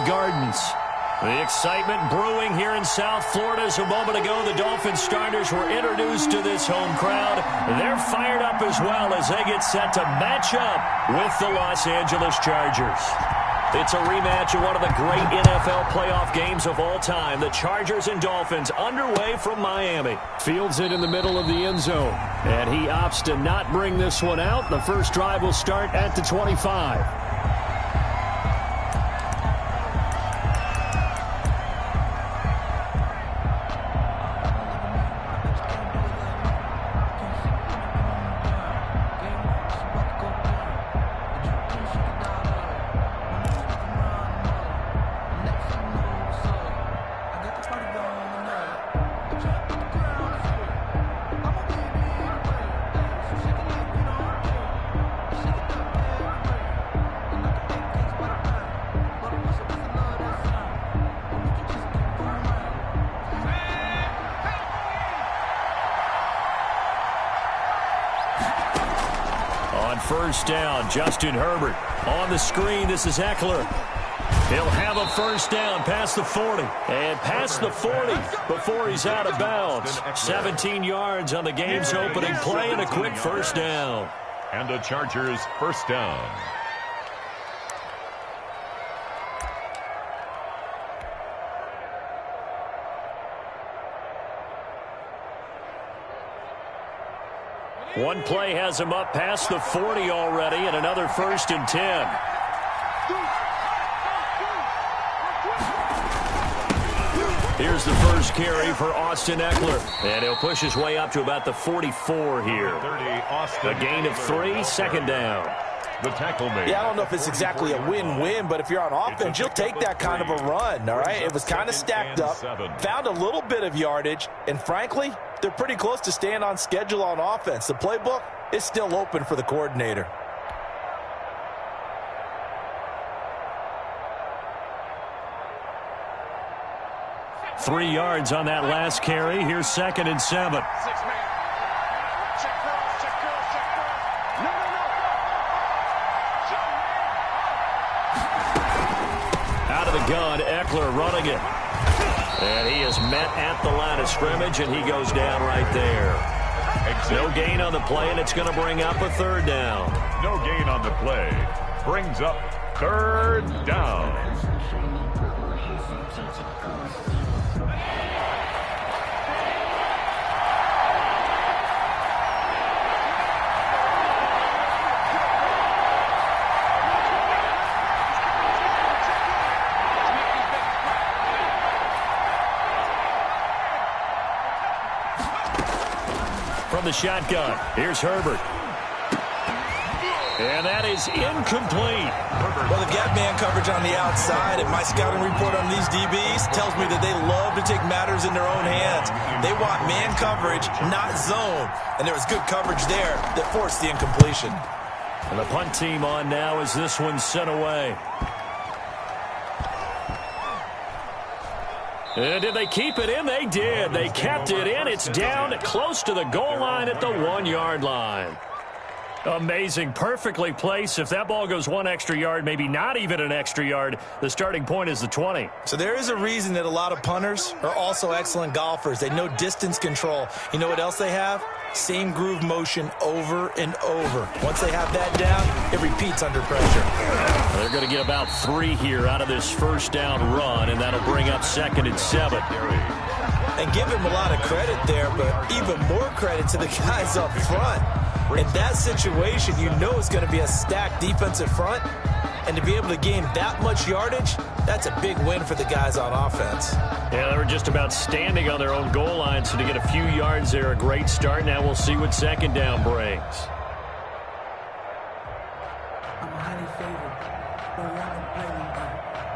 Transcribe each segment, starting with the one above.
Gardens. The excitement brewing here in South Florida as a moment ago the Dolphins starters were introduced to this home crowd. They're fired up as well as they get set to match up with the Los Angeles Chargers. It's a rematch of one of the great NFL playoff games of all time. The Chargers and Dolphins underway from Miami. Fields it in the middle of the end zone. And he opts to not bring this one out. The first drive will start at the 25. First down, Justin Herbert. On the screen, this is Eckler. He'll have a first down past the 40. And past the 40 before he's out of bounds. 17 yards on the game's opening play and a quick first down. And the Chargers first down. One play has him up past the 40 already, and another 1st and 10. Here's the first carry for Austin Eckler, and he'll push his way up to about the 44 here. A gain of 3, second down. The tackle made. Yeah, I don't know if it's exactly a win-win, but if you're on offense, you'll take that kind of a run, all right? It was kind of stacked up, found a little bit of yardage, and frankly, they're pretty close to staying on schedule on offense. The playbook is still open for the coordinator. Three yards on that last carry. Here's 2nd and 7. Out of the gun, Eckler running it. And he is met at the line of scrimmage, and he goes down right there. No gain on the play, and it's going to bring up a 3rd down. No gain on the play. Brings up 3rd down. From the shotgun, here's Herbert. And that is incomplete. Well, they've got man coverage on the outside, and my scouting report on these DBs tells me that they love to take matters in their own hands. They want man coverage, not zone. And there was good coverage there that forced the incompletion. And the punt team on now as this one's sent away. And did they keep it in? They did. They kept it in. It's down close to the goal line at the 1-yard line. Amazing. Perfectly placed. If that ball goes 1 extra yard, maybe not even an extra yard, the starting point is the 20. So there is a reason that a lot of punters are also excellent golfers. They know distance control. You know what else they have? Same groove motion over and over. Once they have that down, it repeats under pressure. They're going to get about 3 here out of this first down run, and that'll bring up 2nd and 7. And give him a lot of credit there, but even more credit to the guys up front. In that situation, you know it's going to be a stacked defensive front, and to be able to gain that much yardage, that's a big win for the guys on offense. Yeah, they were just about standing on their own goal line, so to get a few yards there, a great start. Now we'll see what 2nd down brings. I'm highly favored. Don't want to play me,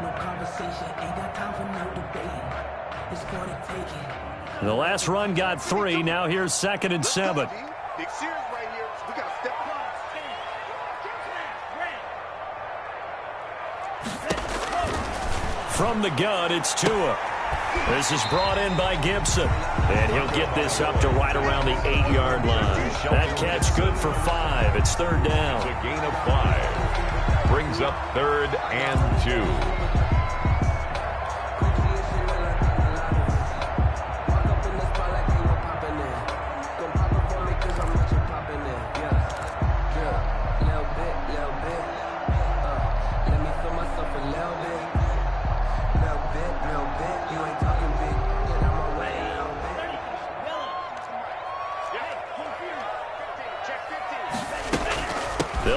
no conversation. Ain't got time for no debating. It's for the taking. The last run got 3. Now here's 2nd and 7. Big series right here. We got to step up. From the gun, it's Tua. This is brought in by Gibson. And he'll get this up to right around the 8-yard line. That catch good for 5. It's 3rd down. It's a gain of 5. Brings up 3rd and 2.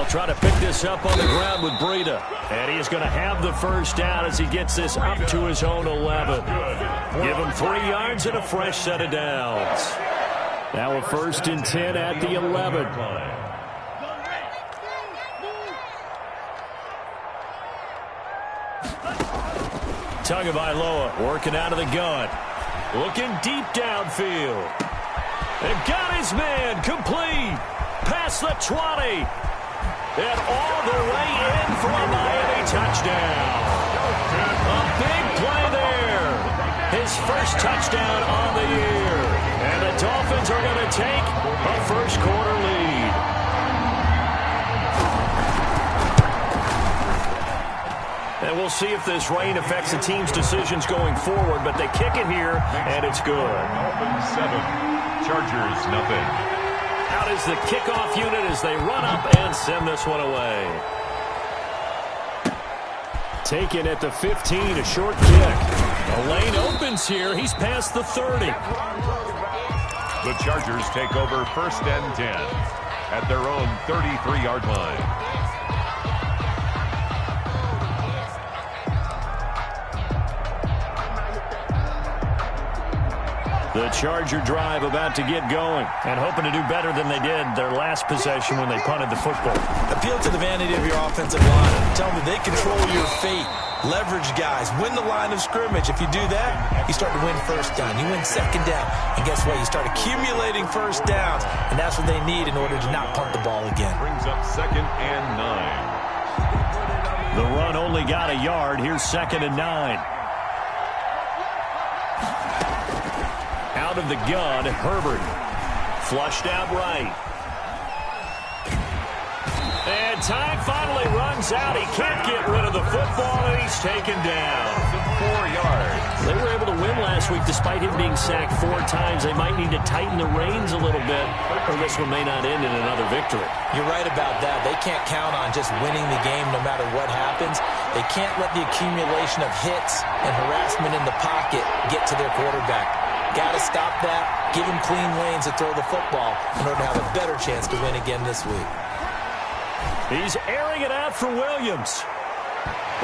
try to pick this up on the ground with Breida. And he's going to have the first down as he gets this up to his own 11. Give him 3 yards and a fresh set of downs. Now a 1st and 10 at the 11. Tagovailoa working out of the gun. Looking deep downfield. And got his man complete. Past the 20. And all the way in for a Miami touchdown. A big play there. His first touchdown on the year. And the Dolphins are going to take a first-quarter lead. And we'll see if this rain affects the team's decisions going forward, but they kick it here, and it's good. Dolphins 7, Chargers nothing. Out is the kickoff unit as they run up and send this one away. Taken at the 15, a short kick. The lane opens here. He's past the 30. The Chargers take over 1st and 10 at their own 33-yard line. The Charger drive about to get going and hoping to do better than they did their last possession when they punted the football. Appeal to the vanity of your offensive line. Tell them they control your fate. Leverage guys. Win the line of scrimmage. If you do that, you start to win 1st down. You win 2nd down. And guess what? You start accumulating 1st downs. And that's what they need in order to not punt the ball again. Brings up 2nd and 9. The run only got a yard. Here's 2nd and 9. Out of the gun, Herbert. Flushed out right. And time finally runs out. He can't get rid of the football, and he's taken down. 4 yards. They were able to win last week despite him being sacked 4 times. They might need to tighten the reins a little bit, or this one may not end in another victory. You're right about that. They can't count on just winning the game no matter what happens. They can't let the accumulation of hits and harassment in the pocket get to their quarterback. Got to stop that, give him clean lanes to throw the football in order to have a better chance to win again this week. He's airing it out for Williams.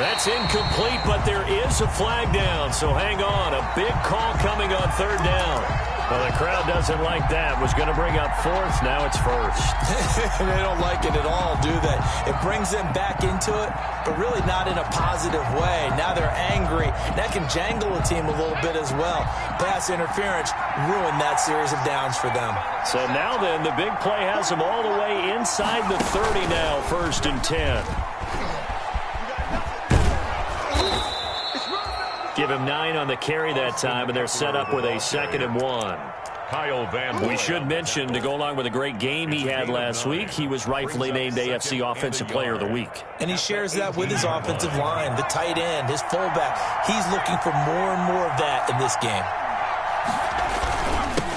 That's incomplete, but there is a flag down, so hang on. A big call coming on 3rd down. Well, the crowd doesn't like that. Was going to bring up 4th. Now it's 1st. They don't like it at all, do they? It brings them back into it, but really not in a positive way. Now they're angry. That can jangle a team a little bit as well. Pass interference ruined that series of downs for them. So now then, the big play has them all the way inside the 30 now, 1st and 10. Give him 9 on the carry that time, and they're set up with a 2nd and 1. Kyle Van. We should mention, to go along with a great game he had last week, he was rightfully named AFC Offensive Player of the Week. And he shares that with his offensive line, the tight end, his fullback. He's looking for more and more of that in this game.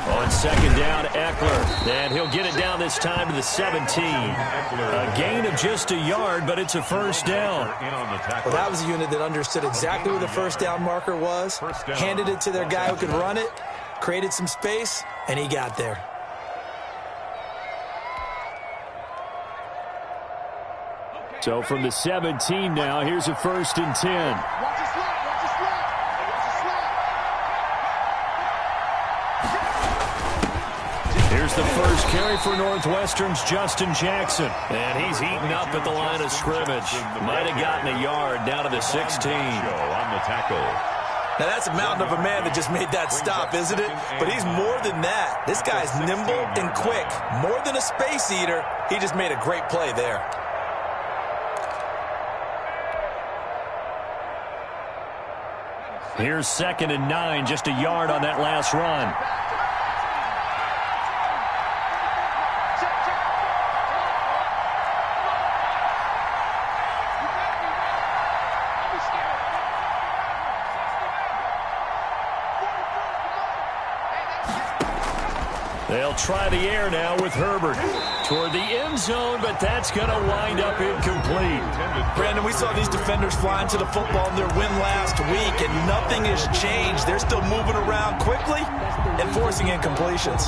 On 2nd down, Eckler. And he'll get it down this time to the 17. A gain of just a yard, but it's a 1st down. Well, that was a unit that understood exactly where the 1st down marker was, handed it to their guy who could run it, created some space, and he got there. So from the 17 now, here's a 1st and 10. Here's the first carry for Northwestern's Justin Jackson. And he's eaten up at the line of scrimmage. Might have gotten a yard down to the 16. On the tackle. Now, that's a mountain of a man that just made that stop, isn't it? But he's more than that. This guy's nimble and quick. More than a space eater. He just made a great play there. Here's 2nd and 9, just a yard on that last run. They'll try the air now with Herbert toward the end zone, but that's going to wind up incomplete. Brandon, we saw these defenders flying to the football in their win last week, and nothing has changed. They're still moving around quickly and forcing incompletions.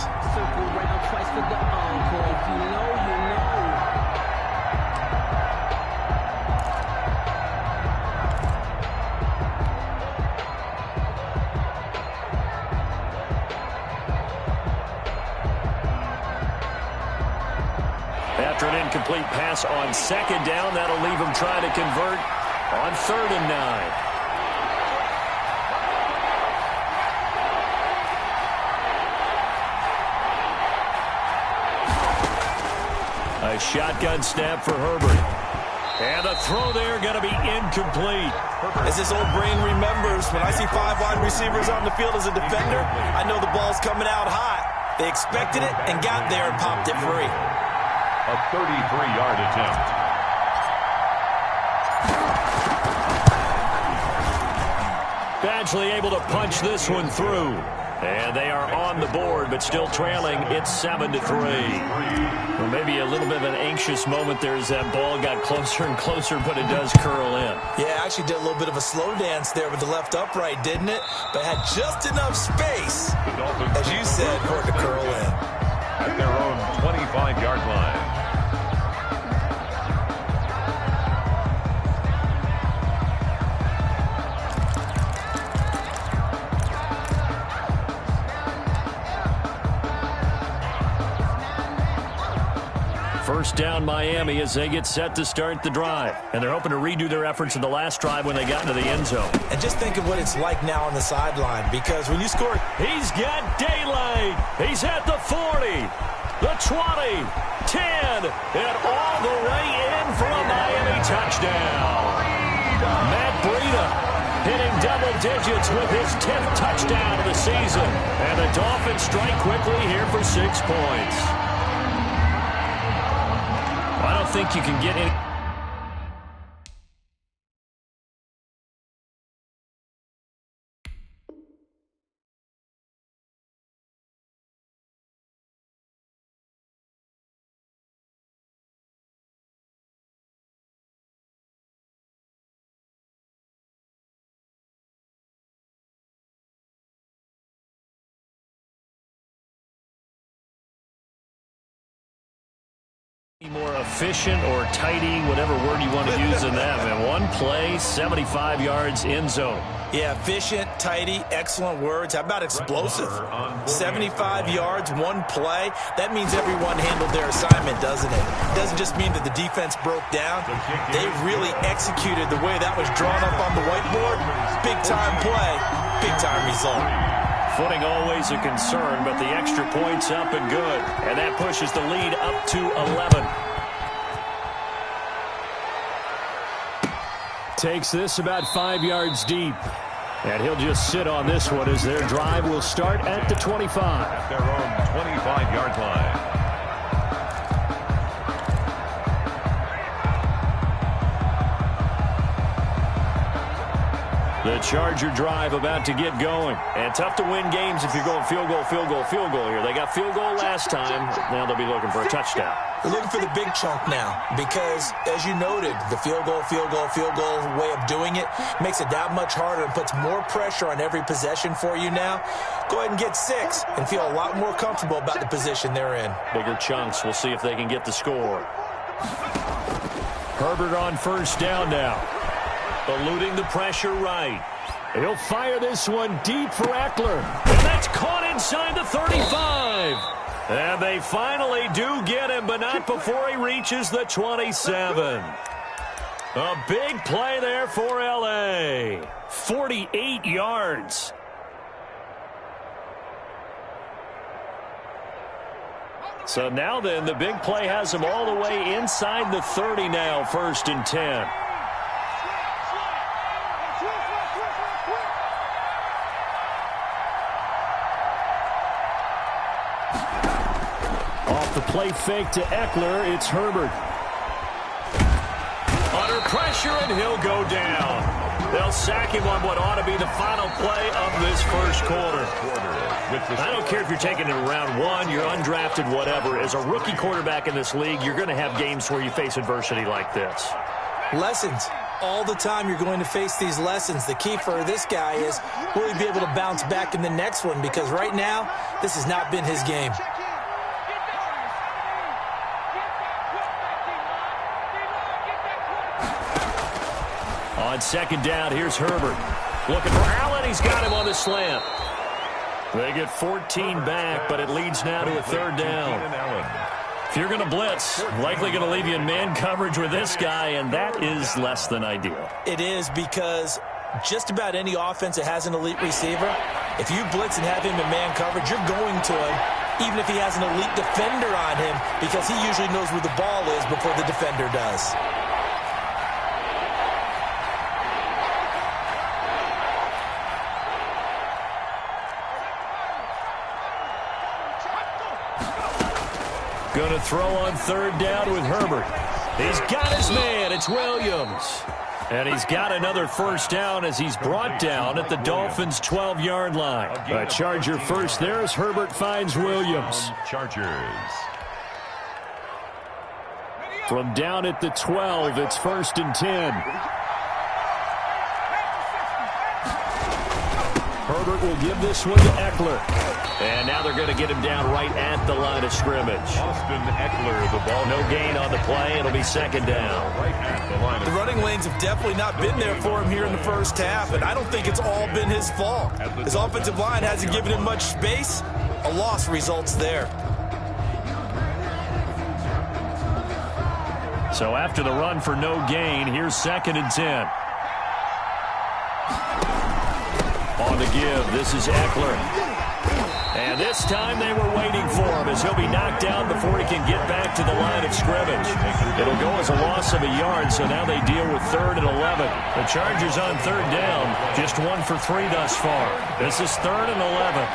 After an incomplete pass on second down, that'll leave him trying to convert on 3rd and 9. A shotgun snap for Herbert. And the throw there going to be incomplete. As this old brain remembers, when I see 5 wide receivers on the field as a defender, I know the ball's coming out hot. They expected it and got there and popped it free. A 33-yard attempt. Badgley able to punch this one through. And they are on the board, but still trailing. It's 7-3. Well, maybe a little bit of an anxious moment there as that ball got closer and closer, but it does curl in. Yeah, actually did a little bit of a slow dance there with the left upright, didn't it? But had just enough space, as you said, for it to curl in. At their own 25-yard line. First down Miami as they get set to start the drive. And they're hoping to redo their efforts in the last drive when they got into the end zone. And just think of what it's like now on the sideline, because when you score... He's got daylight. He's at the 40, the 20, 10, and all the way in for a Miami touchdown. Matt Breida hitting double digits with his 10th touchdown of the season. And the Dolphins strike quickly here for 6 points. I don't think you can get any... more efficient or tidy, whatever word you want to use in that, man. One play, 75 yards in zone. Yeah, efficient, tidy, excellent words. How about explosive? 75 yards, one play. That means everyone handled their assignment, doesn't it? It doesn't just mean that the defense broke down. They really executed the way that was drawn up on the whiteboard. Big-time play, big-time result. Footing always a concern, but the extra point's up and good. And that pushes the lead up to 11. Takes this about 5 yards deep. And he'll just sit on this one as their drive will start at the 25. At their own 25-yard line. The Charger drive about to get going. And tough to win games if you're going field goal, field goal, field goal here. They got field goal last time. Now they'll be looking for a touchdown. They're looking for the big chunk now because, as you noted, the field goal way of doing it makes it that much harder and puts more pressure on every possession for you now. Go ahead and get 6 and feel a lot more comfortable about the position they're in. Bigger chunks. We'll see if they can get the score. Herbert on first down now. Eluding the pressure right. He'll fire this one deep for Eckler. And that's caught inside the 35. And they finally do get him, but not before he reaches the 27. A big play there for L.A. 48 yards. So now then, the big play has him all the way inside the 30 now, 1st and 10. The play fake to Eckler. It's Herbert. Under pressure, and he'll go down. They'll sack him on what ought to be the final play of this first quarter. I don't care if you're taking it in round 1, you're undrafted, whatever. As a rookie quarterback in this league, you're going to have games where you face adversity like this. Lessons. All the time you're going to face these lessons. The key for this guy is will he be able to bounce back in the next one? Because right now, this has not been his game. On second down, here's Herbert. Looking for Allen. He's got him on the slant. They get 14 back, but it leads now to a 3rd down. If you're going to blitz, likely going to leave you in man coverage with this guy, and that is less than ideal. It is, because just about any offense that has an elite receiver, if you blitz and have him in man coverage, you're going to him, even if he has an elite defender on him, because he usually knows where the ball is before the defender does. Going to throw on third down with Herbert. He's got his man. It's Williams. And he's got another first down as he's brought down at the Dolphins' 12-yard line. A Charger first there as Herbert finds Williams. Chargers. From down at the 12, it's 1st and 10. Herbert will give this one to Eckler. And now they're going to get him down right at the line of scrimmage. Austin Eckler, the ball. No gain on the play. It'll be 2nd down. Right at the line. The running lanes have definitely not been there for him here in the first half, and I don't think it's all been his fault. His offensive line hasn't given him much space. A loss results there. So after the run for no gain, here's 2nd and 10. On the give, this is Eckler. And this time they were waiting for him as he'll be knocked down before he can get back to the line of scrimmage. It'll go as a loss of a yard, so now they deal with 3rd and 11. The Chargers on 3rd down, just 1 for 3 thus far. This is 3rd and 11.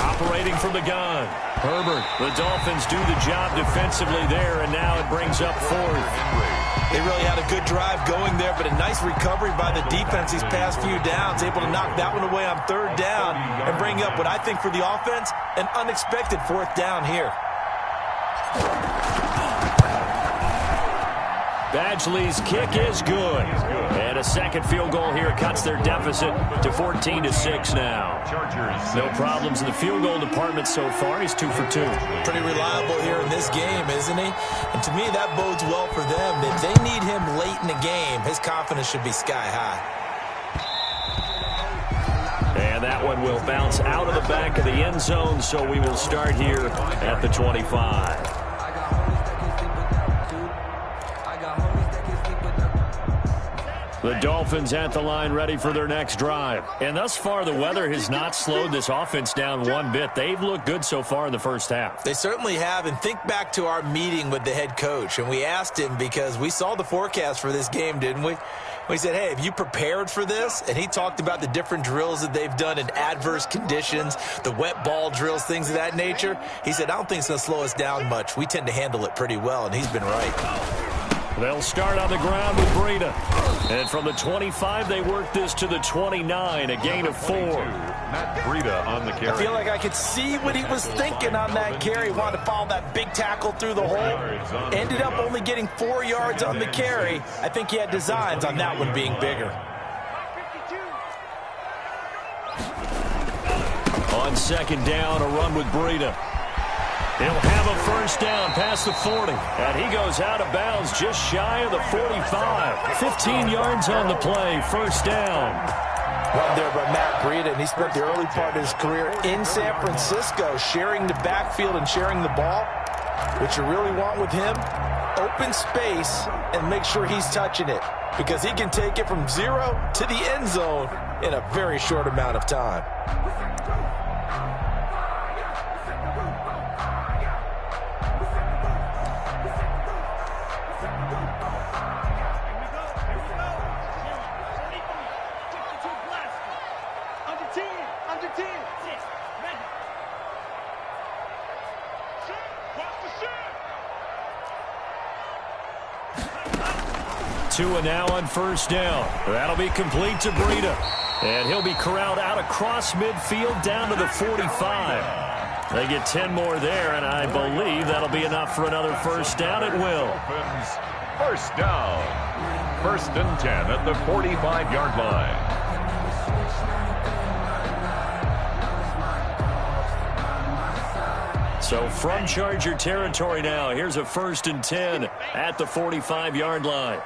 Operating from the gun. Herbert. The Dolphins do the job defensively there, and now it brings up 4th. They really had a good drive going there, but a nice recovery by the defense these past few downs, able to knock that one away on 3rd down and bring up what I think for the offense, an unexpected 4th down here. Badgley's kick is good. And a second field goal here cuts their deficit to 14-6 now. No problems in the field goal department so far. He's 2 for 2. Pretty reliable here in this game, isn't he? And to me, that bodes well for them. If they need him late in the game, his confidence should be sky high. And that one will bounce out of the back of the end zone, so we will start here at the 25. The Dolphins at the line ready for their next drive. And thus far, the weather has not slowed this offense down one bit. They've looked good so far in the first half. They certainly have. And think back to our meeting with the head coach. And we asked him, because we saw the forecast for this game, didn't we? We said, hey, have you prepared for this? And he talked about the different drills that they've done in adverse conditions, the wet ball drills, things of that nature. He said, I don't think it's going to slow us down much. We tend to handle it pretty well, and he's been right. They'll start on the ground with Breida. And from the 25, they work this to the 29, a gain of 4. Matt Breida on the carry. I feel like I could see what he was thinking on that carry. Wanted to follow that big tackle through the hole. Ended up only getting 4 yards on the carry. I think he had designs on that one being bigger. On 2nd down, a run with Breida. He'll have a first down past the 40. And he goes out of bounds just shy of the 45. 15 yards on the play. First down. Run there by Matt Breida, and he spent the early part of his career in San Francisco sharing the backfield and sharing the ball. What you really want with him, open space and make sure he's touching it, because he can take it from 0 to the end zone in a very short amount of time. Tua now on first down. That'll be complete to Breida. And he'll be corralled out across midfield down to the 45. They get 10 more there, and I believe that'll be enough for another first down. It will. First down. 1st and 10 at the 45-yard line. So from Charger territory now, here's a 1st and 10 at the 45-yard line.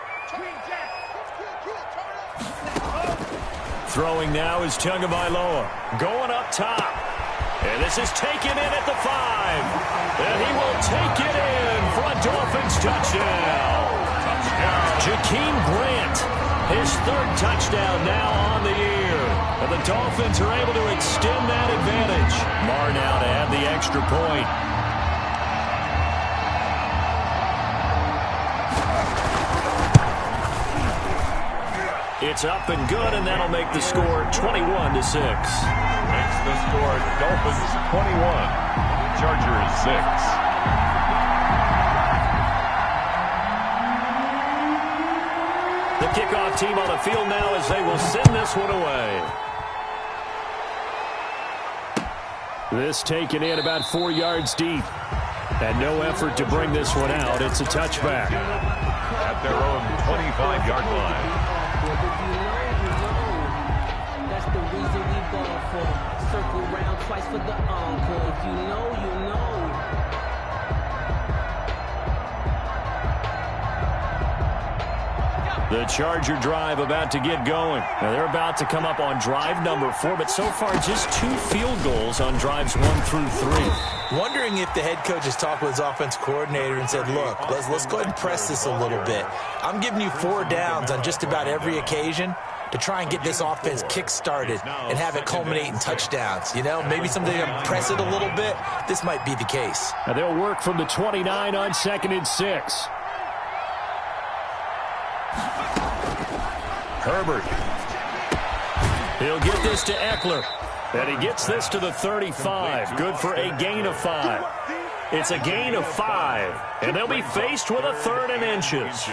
Throwing now is Tagovailoa. Going up top. And this is taken in at the 5. And he will take it in for a Dolphins touchdown. Jakeem Grant, his 3rd touchdown now on the year. And the Dolphins are able to extend that advantage. Marr now to add the extra point. It's up and good, and that'll make the score 21-6. Makes the score Dolphins 21, Chargers 6. The kickoff team on the field now as they will send this one away. This taken in about 4 yards deep. And no effort to bring this one out. It's a touchback. At their own 25-yard line. That's the reason we ball for. Circle round twice for the encore. If you know, you know. The Charger drive about to get going. Now they're about to come up on drive number 4, but so far just 2 field goals on drives 1 through 3. Wondering if the head coach has talked with his offense coordinator and said, look, let's go ahead and press this a little bit. I'm giving you 4 downs on just about every occasion to try and get this offense kick-started and have it culminate in touchdowns. You know, maybe something to press it a little bit. This might be the case. Now they'll work from the 29 on 2nd and 6. Herbert. He'll get this to Eckler. And he gets this to the 35. Good for a gain of 5. It's a gain of 5. And they'll be faced with a 3rd and inches.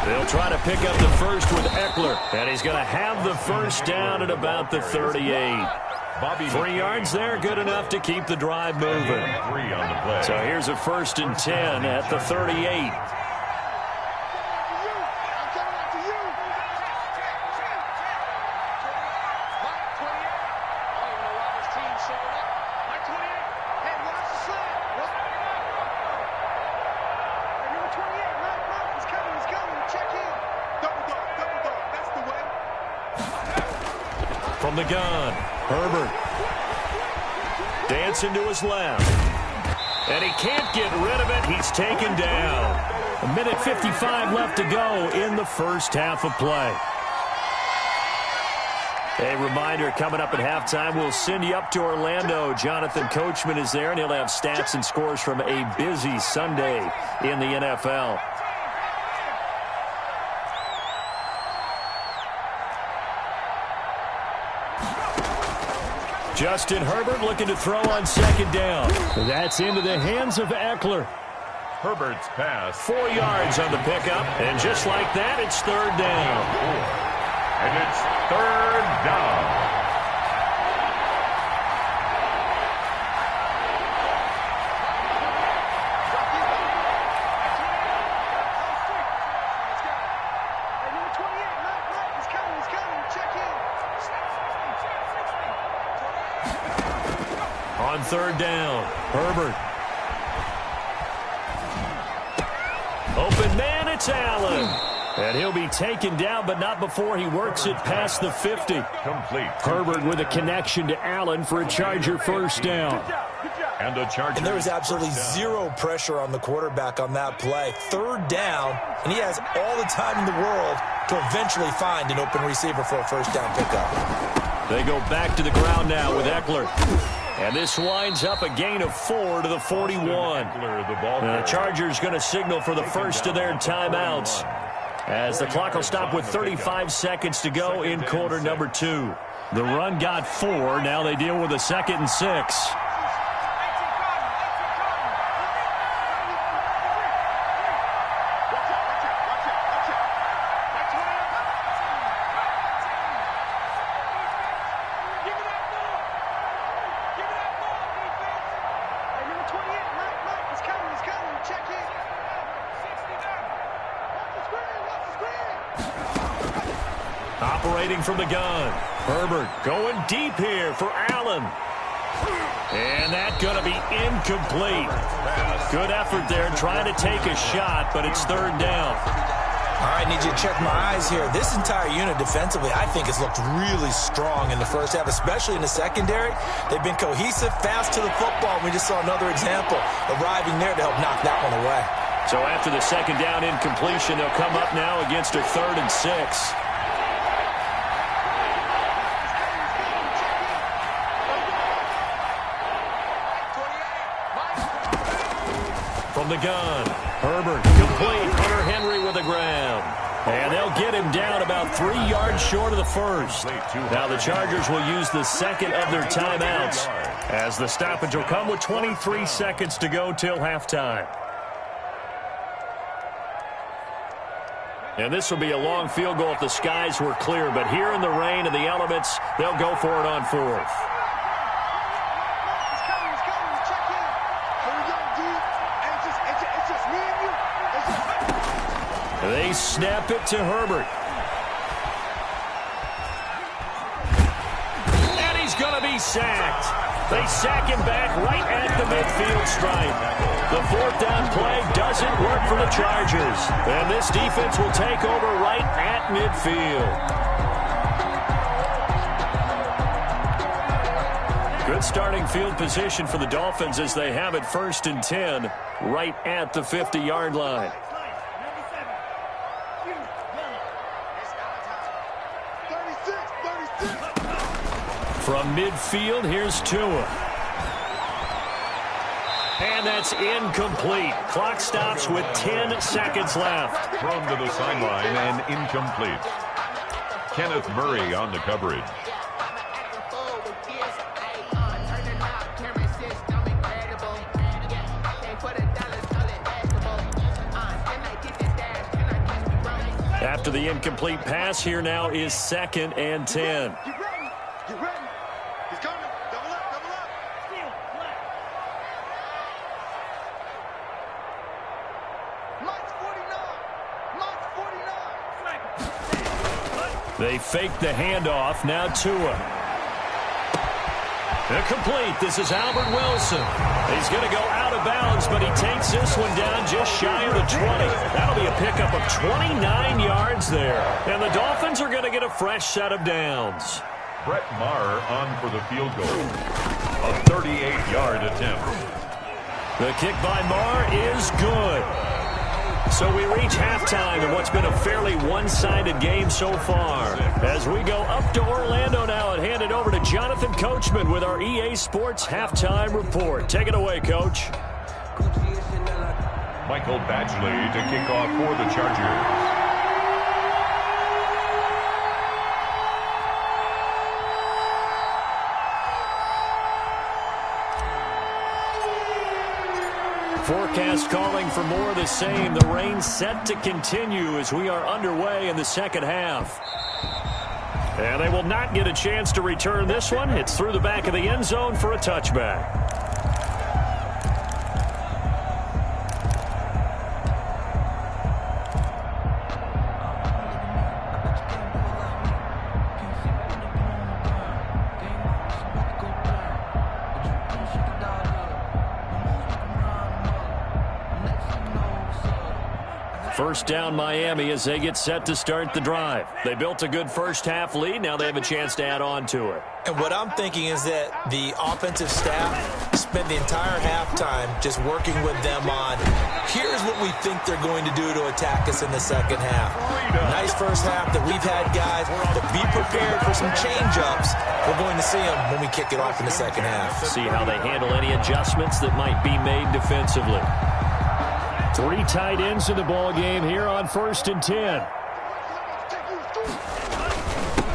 They'll try to pick up the first with Eckler. And he's going to have the first down at about the 38. 3 yards there, good enough to keep the drive moving. 3 on the play. So here's a 1st and 10 at the 38. From the gun, Herbert. Dancing to his left. And he can't get rid of it. He's taken down. 1:55 left to go in the first half of play. A reminder, coming up at halftime, we'll send you up to Orlando. Jonathan Coachman is there, and he'll have stats and scores from a busy Sunday in the NFL. Justin Herbert looking to throw on 2nd down. That's into the hands of Eckler. Herbert's pass. 4 yards on the pickup, and just like that, it's 3rd down. And it's 3rd down. On 3rd down, Herbert. Open man, it's Allen. And he'll be taken down, but not before he works it past the 50. Complete. Herbert with a connection to Allen for a Charger 1st down. And a Charger. And there was absolutely zero pressure on the quarterback on that play. 3rd down, and he has all the time in the world to eventually find an open receiver for a 1st down pickup. They go back to the ground now with Eckler. And this winds up a gain of 4 to the 41. The Chargers going to signal for the first of their timeouts, as the clock will stop with 35 seconds to go in quarter number 2. The run got 4. Now they deal with a 2nd and 6. Operating from the gun. Herbert going deep here for Allen. And that's going to be incomplete. Good effort there trying to take a shot, but it's third down. All right, need you to check my eyes here. This entire unit defensively, I think, has looked really strong in the first half, especially in the secondary. They've been cohesive, fast to the football. We just saw another example arriving there to help knock that one away. So after the second down incompletion, they'll come up now against a 3rd and 6. From the gun, Herbert complete. Hunter Henry with a grab. And they'll get him down about 3 yards short of the first. Now the Chargers will use the second of their timeouts as the stoppage will come with 23 seconds to go till halftime. And this will be a long field goal if the skies were clear. But here in the rain and the elements, they'll go for it on 4th. They snap it to Herbert. And he's going to be sacked. They sack him back right at the midfield stripe. The 4th down play doesn't work for the Chargers. And this defense will take over right at midfield. Good starting field position for the Dolphins as they have it 1st and 10 right at the 50-yard line. From midfield, here's Tua. And that's incomplete. Clock stops with 10 seconds left. Thrown to the sideline and incomplete. Kenneth Murray on the coverage. After the incomplete pass, here now is 2nd and 10. They fake the handoff. Now Tua. Complete. This is Albert Wilson. He's going to go out of bounds, but he takes this one down just shy of the 20. That'll be a pickup of 29 yards there. And the Dolphins are going to get a fresh set of downs. Brett Maher on for the field goal. A 38-yard attempt. The kick by Maher is good. So we reach halftime in what's been a fairly one-sided game so far. As we go up to Orlando now and hand it over to Jonathan Coachman with our EA Sports Halftime Report. Take it away, Coach. Michael Badgley to kick off for the Chargers. Forecast calling for more of the same. The rain set to continue as we are underway in the second half. And they will not get a chance to return this one. It's through the back of the end zone for a touchback. First down Miami as they get set to start the drive. They built a good first half lead. Now they have a chance to add on to it. And what I'm thinking is that the offensive staff spent the entire halftime just working with them on, here's what we think they're going to do to attack us in the second half. Nice first half that we've had, guys, but be prepared for some change-ups. We're going to see them when we kick it off in the second half. See how they handle any adjustments that might be made defensively. 3 tight ends in the ball game here on 1st and 10.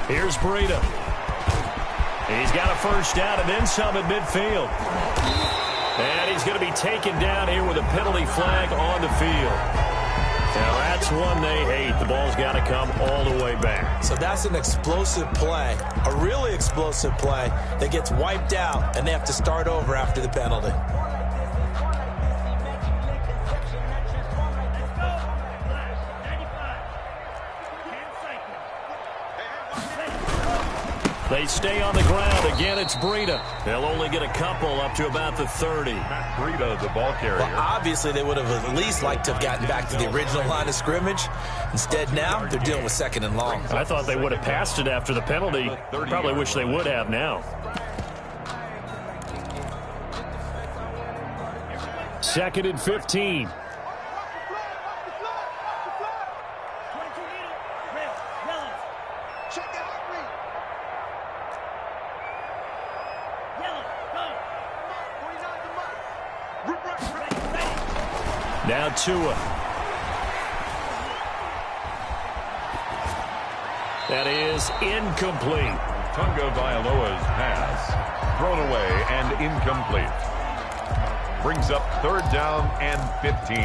Here's Breida. He's got a first down and then some at midfield. And he's going to be taken down here with a penalty flag on the field. Now that's one they hate. The ball's got to come all the way back. So that's an explosive play, a really explosive play that gets wiped out, and they have to start over after the penalty. They stay on the ground. Again, it's Breida. They'll only get a couple up to about the 30. Breida, the ball carrier. Well, obviously, they would have at least liked to have gotten back to the original line of scrimmage. Instead, now, they're dealing with 2nd and long. I thought they would have passed it after the penalty. Probably wish they would have now. 2nd and 15. Now Tua. That is incomplete. Tonga Vailoa's pass. Thrown away and incomplete. Brings up 3rd down and 15.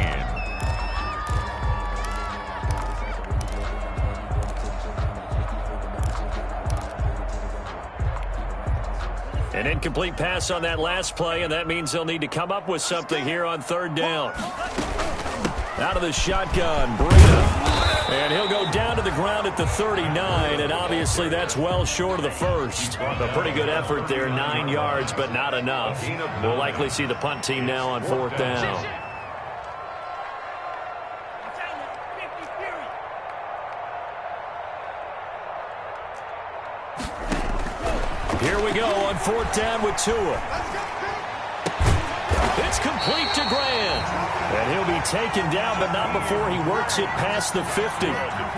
An incomplete pass on that last play, and that means they'll need to come up with something here on 3rd down. Out of the shotgun, Breida. And he'll go down to the ground at the 39, and obviously that's well short of the first. A pretty good effort there, 9 yards, but not enough. We'll likely see the punt team now on 4th down. Here we go on 4th down with Tua. It's complete to Grant. And he'll be taken down, but not before he works it past the 50.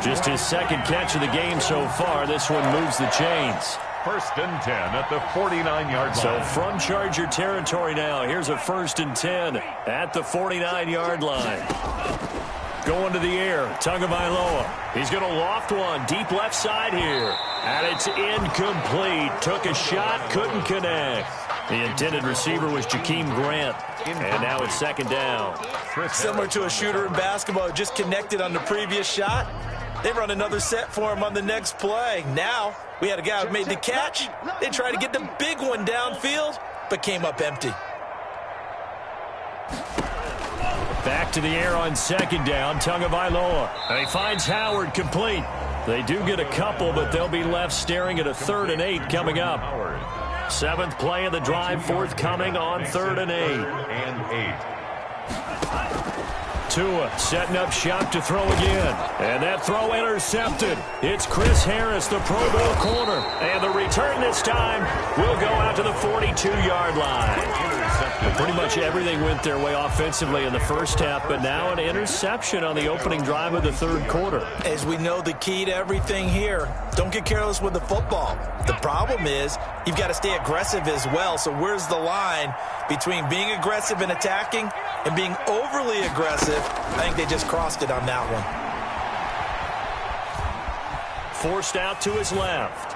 Just his 2nd catch of the game so far. This one moves the chains. 1st and 10 at the 49-yard line. So from Charger territory now, here's a 1st and 10 at the 49-yard line. Going to the air, Tonga Vailoa. He's going to loft one deep left side here. And it's incomplete. Took a shot, couldn't connect. The intended receiver was Jakeem Grant. And now it's 2nd down. Similar to a shooter in basketball, just connected on the previous shot. They run another set for him on the next play. Now, we had a guy who made the catch. They tried to get the big one downfield, but came up empty. Back to the air on 2nd down, Tonga Vailoa. And he finds Howard complete. They do get a couple, but they'll be left staring at a 3rd and 8 coming up. 7th play of the drive, forthcoming on 3rd and 8. Tua setting up shop to throw again. And that throw intercepted. It's Chris Harris, the Pro Bowl corner. And the return this time will go out to the 42-yard line. Pretty much everything went their way offensively in the first half, but now an interception on the opening drive of the 3rd quarter. As we know, the key to everything here, don't get careless with the football. The problem is you've got to stay aggressive as well. So where's the line between being aggressive and attacking and being overly aggressive? I think they just crossed it on that one. Forced out to his left.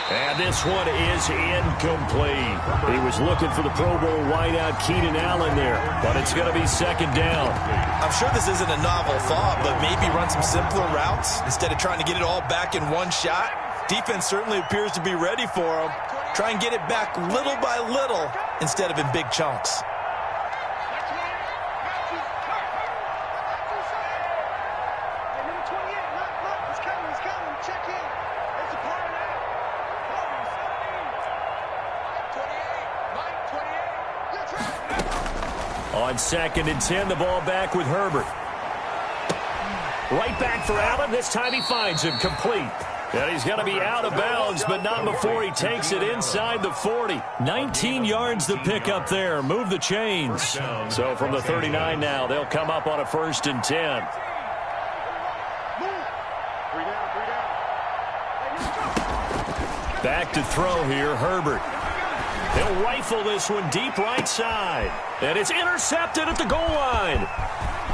And this one is incomplete. He was looking for the Pro Bowl wideout Keenan Allen there, but it's going to be 2nd down. I'm sure this isn't a novel thought, but maybe run some simpler routes instead of trying to get it all back in one shot. Defense certainly appears to be ready for him. Try and get it back little by little instead of in big chunks. On 2nd and 10, the ball back with Herbert. Right back for Allen. This time he finds him complete. And he's going to be out of bounds, but not before he takes it inside the 40. 19 yards to pick up there. Move the chains. So from the 39 now, they'll come up on a 1st and 10. Back to throw here, Herbert. He'll rifle this one deep right side. And it's intercepted at the goal line.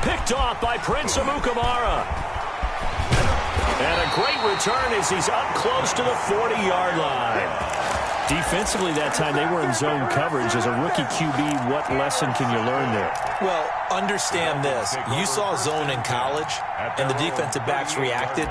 Picked off by Prince Amukamara. And a great return as he's up close to the 40-yard line. Defensively that time, they were in zone coverage. As a rookie QB, what lesson can you learn there? Well, understand this. You saw zone in college, and the defensive backs reacted,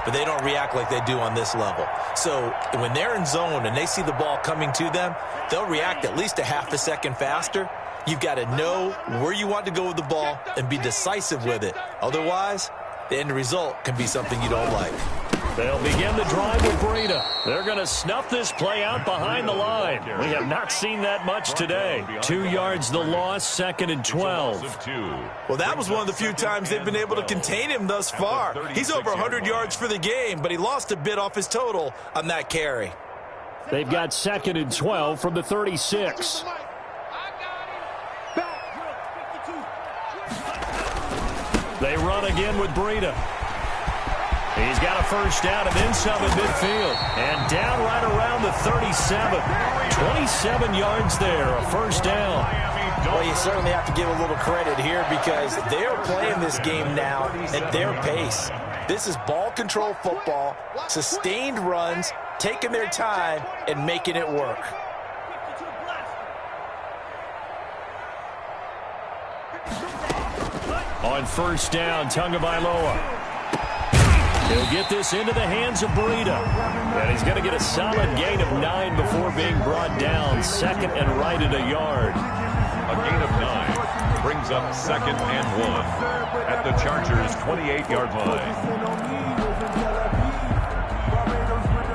but they don't react like they do on this level. So when they're in zone and they see the ball coming to them, they'll react at least a half a second faster. You've got to know where you want to go with the ball and be decisive with it. Otherwise, the end result can be something you don't like. They'll begin the drive with Breida. They're going to snuff this play out behind the line. We have not seen that much today. 2 yards the loss, 2nd and 12. Well, that was one of the few times they've been able to contain him thus far. He's over 100 yards for the game, but he lost a bit off his total on that carry. They've got 2nd and 12 from the 36. They run again with Breida. He's got a first down and then some in midfield. And down right around the 37. 27 yards there, a first down. Well, you certainly have to give a little credit here because they're playing this game now at their pace. This is ball control football, sustained runs, taking their time and making it work. On first down, Tagovailoa. He'll get this into the hands of Breida. And he's going to get a solid gain of 9 before being brought down. 2nd and right at a yard. A gain of 9 brings up 2nd and 1 at the Chargers' 28-yard line.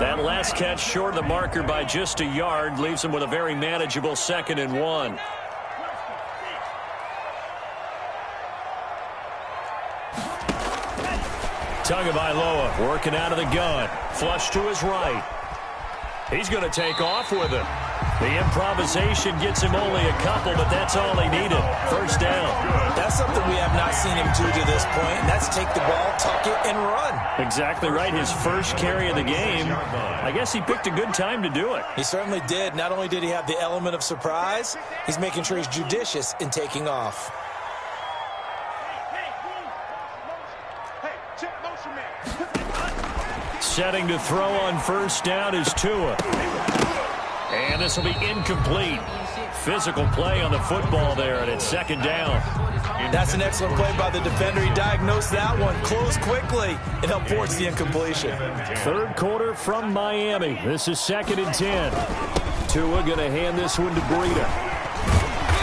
That last catch short of the marker by just a yard leaves him with a very manageable 2nd and 1. Tagovailoa working out of the gun. Flush to his right. He's going to take off with it. The improvisation gets him only a couple, but that's all he needed. First down. That's something we have not seen him do to this point, and that's take the ball, tuck it, and run. Exactly right. His first carry of the game. I guess he picked a good time to do it. He certainly did. Not only did he have the element of surprise, he's making sure he's judicious in taking off. Setting to throw on first down is Tua. And this will be incomplete. Physical play on the football there, and it's 2nd down. That's an excellent play by the defender. He diagnosed that one, closed quickly, and helped force the incompletion. 3rd quarter from Miami. This is 2nd and 10. Tua going to hand this one to Breida.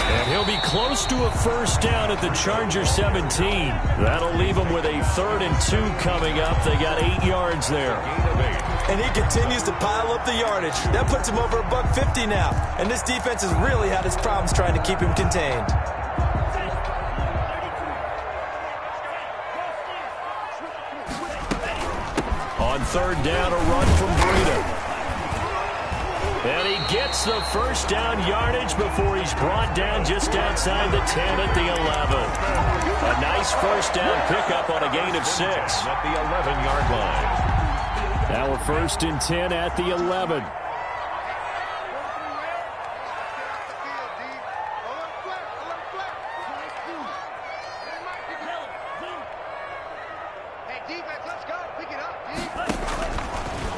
And he'll be close to a first down at the Chargers 17. That'll leave him with a 3rd and 2 coming up. They got 8 yards there. And he continues to pile up the yardage. That puts him over $150 now. And this defense has really had its problems trying to keep him contained. On 3rd down, a run from Breida. And he gets the first down yardage before he's brought down just outside the 10 at the 11. A nice first down pickup on a gain of 6. At the 11-yard line. Now we're 1st and 10 at the 11.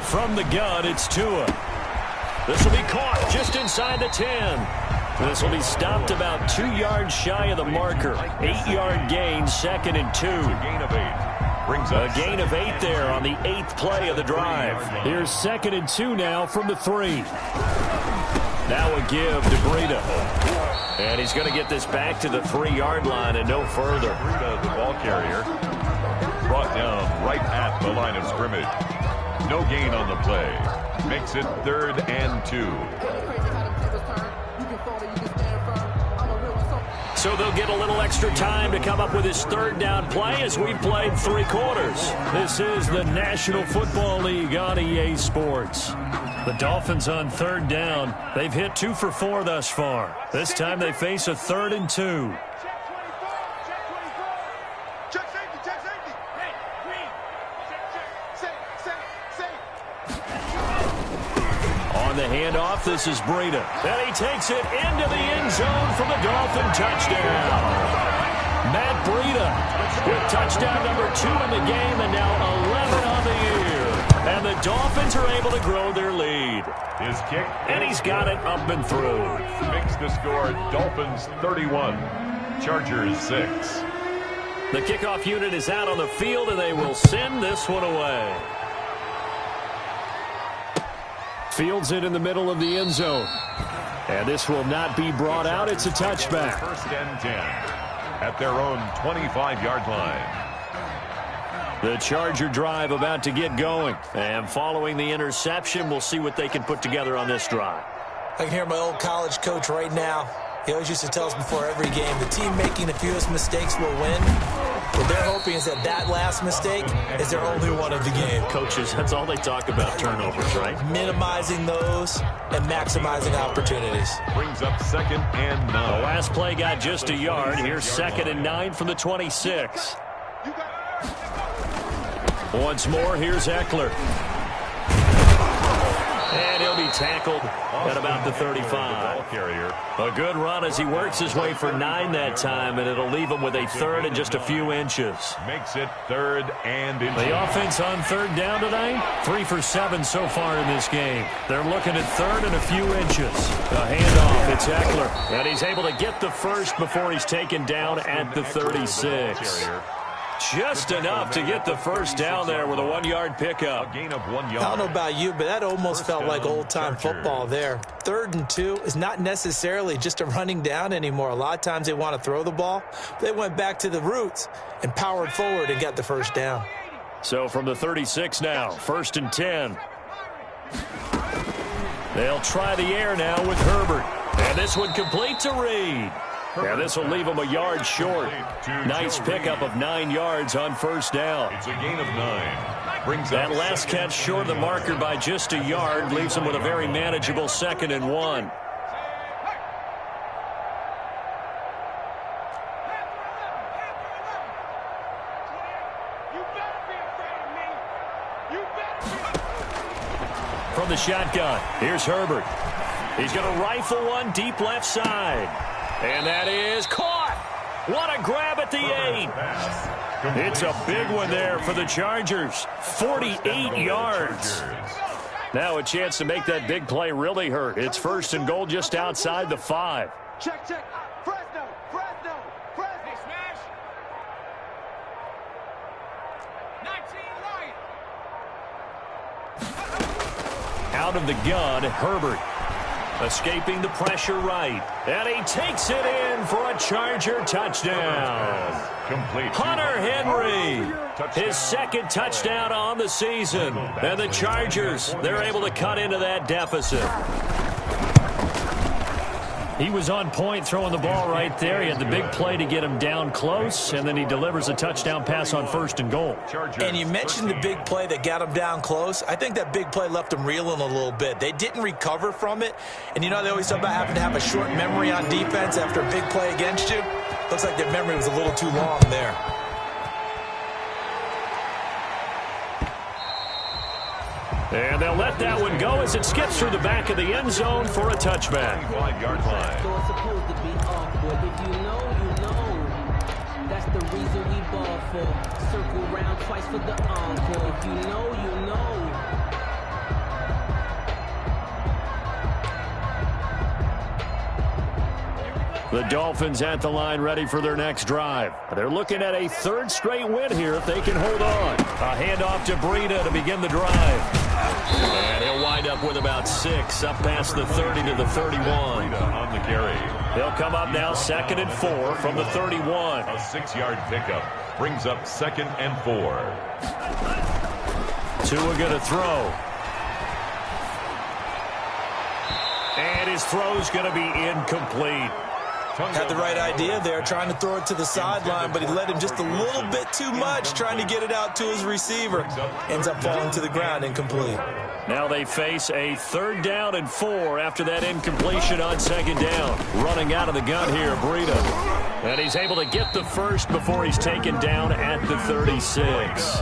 From the gun, it's Tua. This will be caught just inside the 10. This will be stopped about 2 yards shy of the marker. 8-yard gain, 2nd and 2. A gain of 8. Brings up a gain of 8 there on the 8th play of the drive. Here's 2nd and 2 now from the 3. Now a give to Breida. And he's going to get this back to the 3-yard line and no further. Breida, the ball carrier, brought down right at the line of scrimmage. No gain on the play. Makes it 3rd and 2. So they'll get a little extra time to come up with his 3rd down play as we've played 3 quarters. This is the National Football League on EA Sports. The Dolphins on 3rd down. They've hit 2 for 4 thus far. This time they face a 3rd and 2. On the handoff, this is Breida. And he takes it into the end zone for the Dolphin touchdown. Matt Breida with touchdown number 2 in the game and now 11 on the year. And the Dolphins are able to grow their lead. His kick. And he's got it up and through. Makes the score Dolphins 31, Chargers 6. The kickoff unit is out on the field and they will send this one away. Fields it in the middle of the end zone. And this will not be brought out. It's a touchback. 1st and 10 at their own 25-yard line. The Charger drive about to get going. And following the interception, we'll see what they can put together on this drive. I can hear my old college coach right now. He always used to tell us before every game, the team making the fewest mistakes will win. What they're hoping is that last mistake is their only one of the game. Coaches, that's all they talk about, turnovers, right? Minimizing those and maximizing opportunities. Brings up 2nd and 9. The last play got just a yard. Here's 2nd and 9 from the 26. Once more, here's Eckler. And he'll be tackled at about the 35. A good run as he works his way for 9 that time, and it'll leave him with a 3rd and just a few inches. Makes it 3rd and inches. The offense on 3rd down tonight, 3 for 7 so far in this game. They're looking at 3rd and a few inches. A handoff, it's Eckler, and he's able to get the first before he's taken down at the 36. Just enough to get the first down there with a 1-yard pickup. A gain of 1 yard. I don't know about you, but that almost felt like old-time football there. 3rd and 2 is not necessarily just a running down anymore. A lot of times they want to throw the ball. They went back to the roots and powered forward and got the first down. So from the 36 now, 1st and 10. They'll try the air now with Herbert. And this one complete to Reed. And this will leave him a yard short. Nice pickup of 9 yards on 1st down. It's a gain of 9. Brings that last catch short of the marker by just a yard leaves him with a very manageable 2nd and 1. From the shotgun, here's Herbert. He's going to rifle one deep left side. And that is caught. What a grab at the 8. It's a big one there for the Chargers. 48 yards. Now a chance to make that big play really hurt. It's 1st and goal just outside the 5. Check. Fresno. Smash. 19 right. Out of the gun, Herbert. Escaping the pressure right. And he takes it in for a Charger touchdown. Complete. Hunter Henry, his 2nd touchdown on the season. And the Chargers, they're able to cut into that deficit. He was on point throwing the ball right there. He had the big play to get him down close, and then he delivers a touchdown pass on 1st and goal. And you mentioned the big play that got him down close. I think that big play left him reeling a little bit. They didn't recover from it. And you know they always talk about having to have a short memory on defense after a big play against you. Looks like their memory was a little too long there. And they'll let that one go as it skips through the back of the end zone for a touchback. 5-yard line. So it's supposed to be awkward. If you know, you know. That's the reason we ball for. Circle round twice for the encore. If you know, you know. The Dolphins at the line ready for their next drive. They're looking at a 3rd straight win here if they can hold on. A handoff to Breida to begin the drive. And he'll wind up with about 6 up past the 30 to the 31. On the carry. They'll come up now 2nd and 4 from the 31. A 6-yard pickup brings up 2nd and 4. Tua going to throw. And his throw's going to be incomplete. Had the right idea there, trying to throw it to the sideline, but he let him just a little bit too much, trying to get it out to his receiver. Ends up falling to the ground, incomplete. Now they face a 3rd down and 4 after that incompletion on 2nd down. Running out of the gun here, Breida. And he's able to get the first before he's taken down at the 36.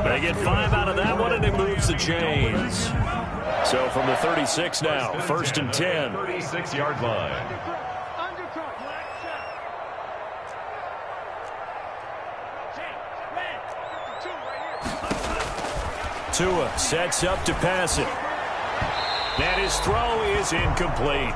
They get 5 out of that one, and it moves the chains. So from the 36 now, 1st and 10. 36-yard line. Tua sets up to pass it. And his throw is incomplete.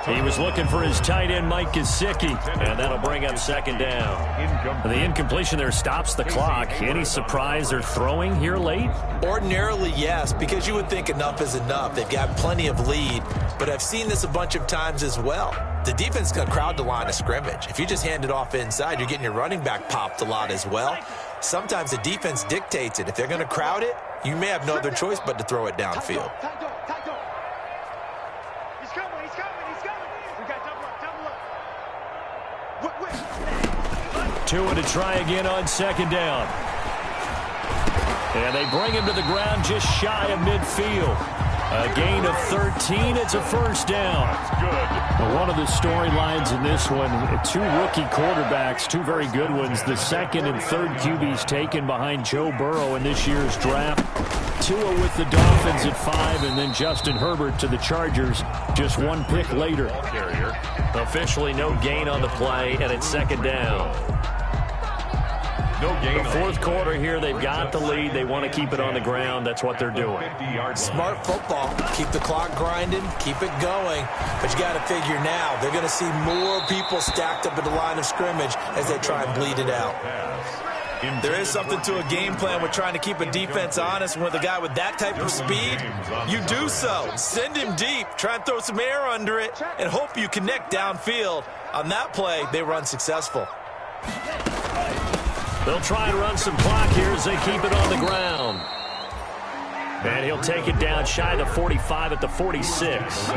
He was looking for his tight end, Mike Gesicki, and that'll bring up 2nd down. The incompletion there stops the clock. Any surprise they're throwing here late? Ordinarily, yes, because you would think enough is enough. They've got plenty of lead, but I've seen this a bunch of times as well. The defense can crowd the line of scrimmage. If you just hand it off inside, you're getting your running back popped a lot as well. sometimes the defense dictates it. If they're going to crowd it, you may have no other choice but to throw it downfield. He's coming. We got double up. Tua to try again on second down. And they bring him to the ground just shy of midfield. A gain of 13. It's a first down. Well, one of the storylines in this one, two rookie quarterbacks, two very good ones. The second and third QBs taken behind Joe Burrow in this year's draft. Tua with the Dolphins at 5, and then Justin Herbert to the Chargers just one pick later. Carrier. Officially no gain on the play, and it's second down. No gain. The fourth quarter here, they've got the lead. They want to keep it on the ground. That's what they're doing. Smart football. Keep the clock grinding. Keep it going. But you got to figure now, they're going to see more people stacked up at the line of scrimmage as they try and bleed it out. There is something to a game plan with trying to keep a defense honest. With a guy with that type of speed, you do so. Send him deep. Try and throw some air under it and hope you connect downfield. On that play, they were unsuccessful. They'll try and run some clock here as they keep it on the ground. And he'll take it down shy of the 45 at the 46.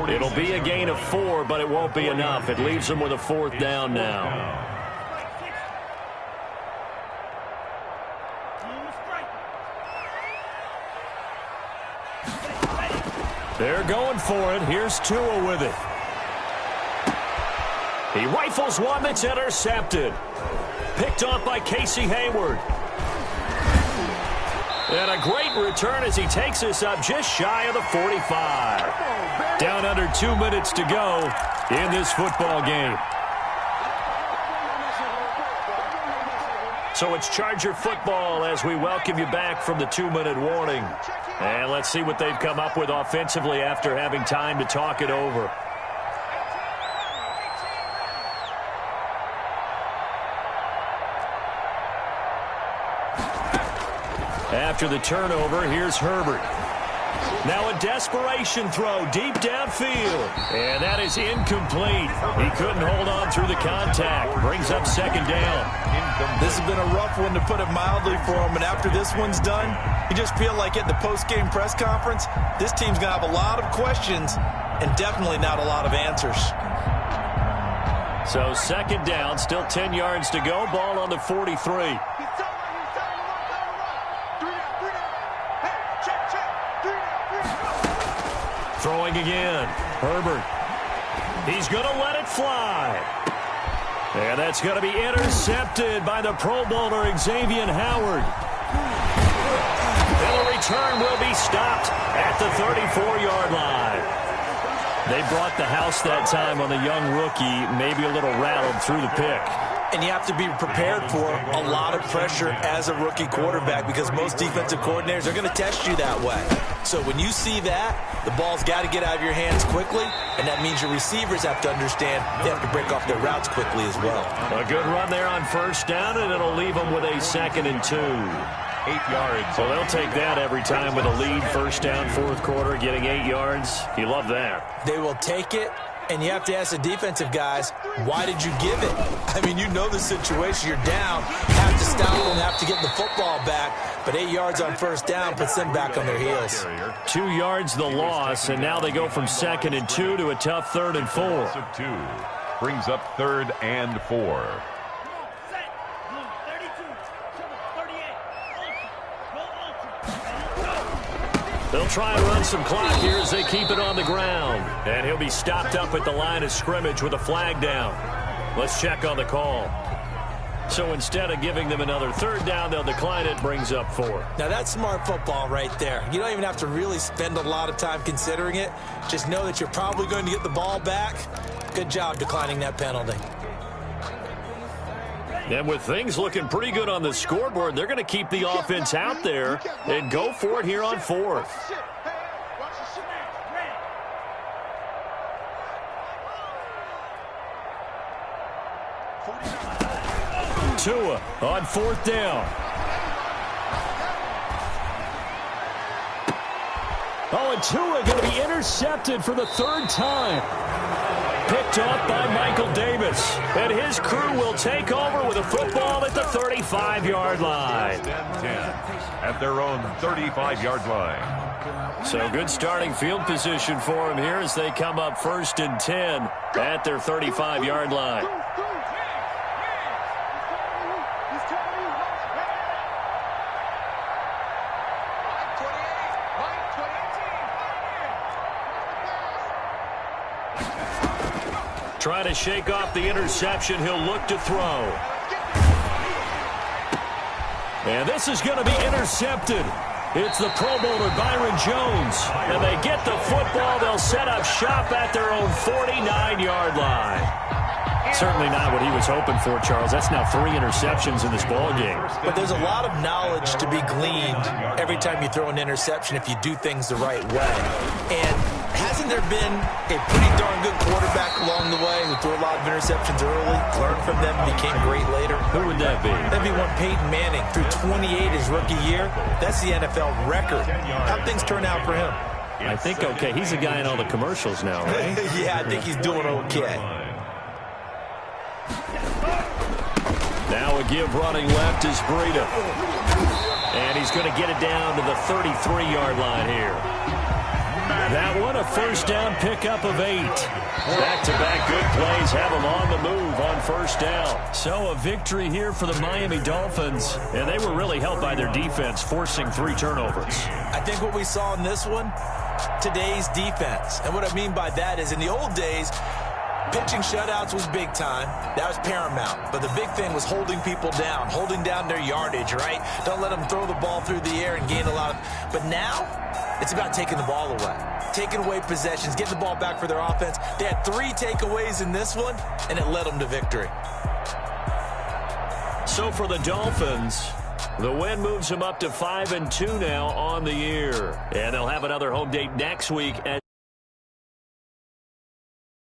It'll be a gain of 4, but it won't be enough. It leaves them with a fourth down now. They're going for it. Here's Tua with it. He rifles one that's intercepted. Picked off by Casey Hayward. And a great return as he takes us up just shy of the 45. Down under 2 minutes to go in this football game. So it's Charger football as we welcome you back from the 2-minute warning. And let's see what they've come up with offensively after having time to talk it over. After the turnover, here's Herbert. Now a desperation throw deep downfield. And that is incomplete. He couldn't hold on through the contact. Brings up second down. This has been a rough one, to put it mildly, for him. And after this one's done, you just feel like at the post-game press conference, this team's going to have a lot of questions and definitely not a lot of answers. So second down, still 10 yards to go. Ball on the 43. Throwing again. Herbert. He's going to let it fly. And that's going to be intercepted by the Pro Bowler Xavier Howard. And the return will be stopped at the 34-yard line. They brought the house that time on the young rookie, maybe a little rattled through the pick. And you have to be prepared for a lot of pressure as a rookie quarterback, because most defensive coordinators are going to test you that way. So when you see that, the ball's got to get out of your hands quickly, and that means your receivers have to understand they have to break off their routes quickly as well. A good run there on first down, and it'll leave them with a 2nd and 2. 8 yards. So they'll take that every time with a lead. First down, fourth quarter, getting 8 yards. You love that. They will take it. And you have to ask the defensive guys, why did you give it? I mean, you know the situation. You're down. Have to stop them, have to get the football back. But 8 yards on first down puts them back on their heels. 2 yards the loss, and now they go from 2nd and 2 to a tough 3rd and 4. Of 2 brings up 3rd and 4. They'll try and run some clock here as they keep it on the ground. And he'll be stopped up at the line of scrimmage with a flag down. Let's check on the call. So instead of giving them another 3rd down, they'll decline it. Brings up 4. Now that's smart football right there. You don't even have to really spend a lot of time considering it. Just know that you're probably going to get the ball back. Good job declining that penalty. And with things looking pretty good on the scoreboard, they're going to keep the offense out there and go for it here on 4th. Tua on 4th down. Oh, and Tua going to be intercepted for the 3rd time. picked off by Michael Davis. And his crew will take over with a football at the 35-yard line. 10 at their own 35-yard line. So good starting field position for him here as they come up 1st and 10 at their 35-yard line. Trying to shake off the interception. He'll look to throw. And this is going to be intercepted. It's the Pro Bowler Byron Jones. And they get the football. They'll set up shop at their own 49-yard line. Certainly not what he was hoping for, Charles. That's now 3 interceptions in this ball game. But there's a lot of knowledge to be gleaned every time you throw an interception if you do things the right way. And hasn't there been a pretty darn good quarterback along the way who threw a lot of interceptions early, learned from them, became great later? Who would that be? That'd be one Peyton Manning. Threw 28 his rookie year. That's the NFL record. How'd things turn out for him? I think okay. He's a guy in all the commercials now, right? Yeah, I think he's doing okay. Now a give running left is Breida. And he's going to get it down to the 33-yard line here. That one, a first down pickup of 8. Back-to-back good plays have them on the move on first down. So a victory here for the Miami Dolphins. And they were really helped by their defense, forcing 3 turnovers. I think what we saw in this one, today's defense. And what I mean by that is in the old days, pitching shutouts was big time. That was paramount. But the big thing was holding people down, holding down their yardage, right? Don't let them throw the ball through the air and gain a lot of... But now, it's about taking the ball away, taking away possessions, getting the ball back for their offense. They had 3 takeaways in this one, and it led them to victory. So for the Dolphins, the win moves them up to 5-2 now on the year. And they'll have another home date next week at